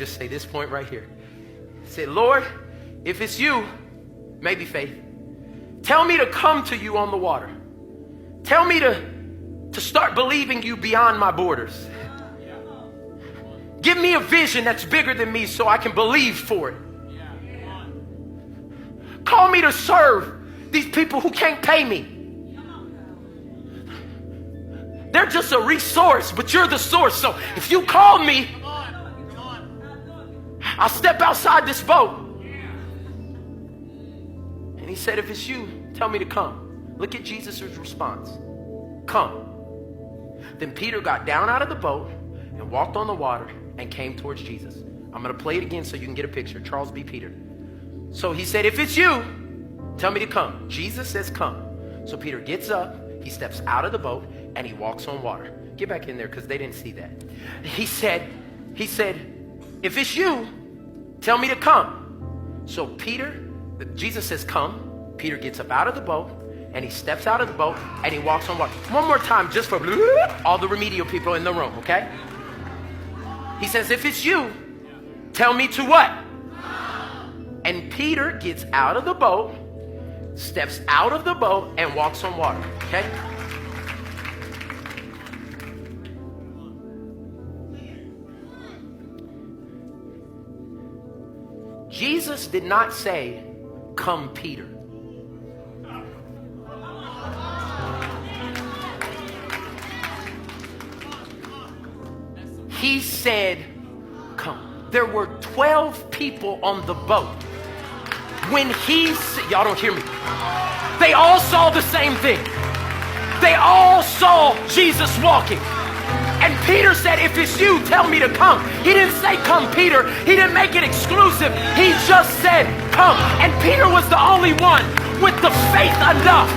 just say this point right here. Say, Lord, if it's you, maybe faith, tell me to come to you on the water. Tell me to start believing you beyond my borders. Give me a vision that's bigger than me so I can believe for it. Call me to serve these people who can't pay me. They're just a resource, but you're the source. So if you call me, I'll step outside this boat. And he said, if it's you, tell me to come. Look at Jesus' response. Come. Then Peter got down out of the boat and walked on the water and came towards Jesus. I'm going to play it again so you can get a picture. Charles B. Peter. So he said, if it's you, tell me to come. Jesus says, come. So Peter gets up, he steps out of the boat, and he walks on water. Get back in there because they didn't see that. He said, if it's you, tell me to come. So Jesus says, come. Peter gets up out of the boat, and he steps out of the boat, and he walks on water. One more time, just for all the remedial people in the room, okay? He says, if it's you, tell me to what? And Peter gets out of the boat, steps out of the boat, and walks on water, okay? Jesus did not say, come Peter. He said, come. There were 12 people on the boat. When he said, y'all don't hear me. They all saw the same thing. They all saw Jesus walking. And Peter said, if it's you, tell me to come. He didn't say, come, Peter. He didn't make it exclusive. He just said, come. And Peter was the only one with the faith enough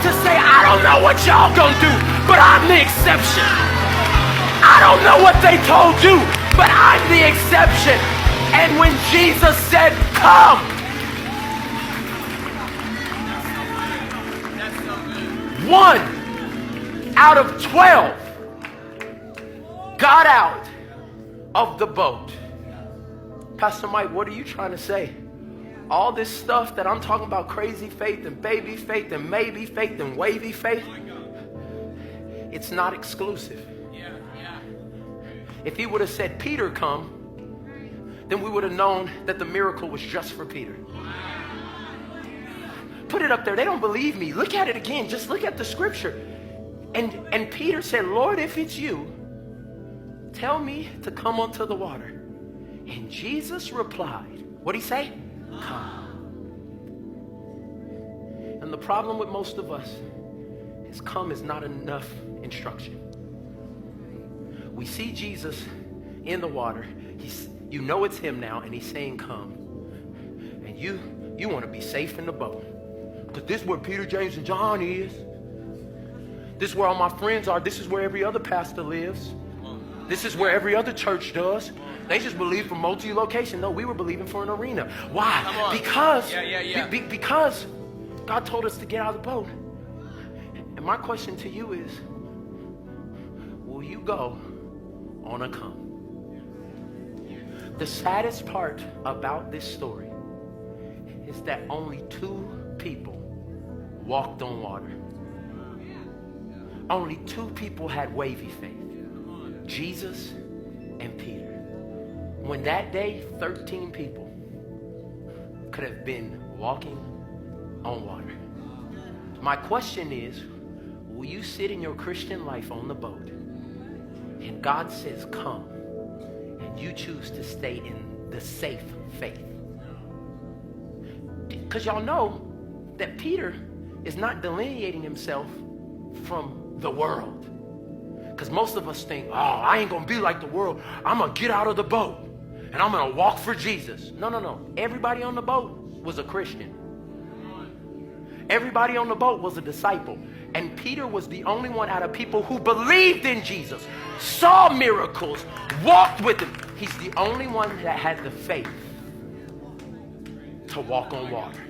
to say, I don't know what y'all gonna do, but I'm the exception. I don't know what they told you, but I'm the exception. And when Jesus said, come, one out of 12 got out of the boat. Pastor Mike, what are you trying to say? All this stuff that I'm talking about, crazy faith and baby faith and maybe faith and wavy faith, it's not exclusive. If he would have said, Peter, come, then we would have known that the miracle was just for Peter. Put it up there. They don't believe me. Look at it again. Just look at the scripture. And Peter said, Lord, if it's you, tell me to come onto the water. And Jesus replied, what'd he say? Come. And the problem with most of us is come is not enough instruction. We see Jesus in the water. You know it's him now, and he's saying come. And you want to be safe in the boat. Because this is where Peter, James, and John is. This is where all my friends are. This is where every other pastor lives. This is where every other church does. They just believe for multi-location. No, we were believing for an arena. Why? Because because God told us to get out of the boat. And my question to you is, will you go on a come? The saddest part about this story is that only 2 people walked on water. Only 2 people had wavy faith. Jesus and Peter. When that day, 13 people could have been walking on water. My question is, will you sit in your Christian life on the boat and God says come and you choose to stay in the safe faith? Because y'all know that Peter is not delineating himself from the world. Because most of us think, oh, I ain't going to be like the world. I'm going to get out of the boat and I'm going to walk for Jesus. No. Everybody on the boat was a Christian. Everybody on the boat was a disciple. And Peter was the only one out of people who believed in Jesus, saw miracles, walked with him. He's the only one that had the faith to walk on water.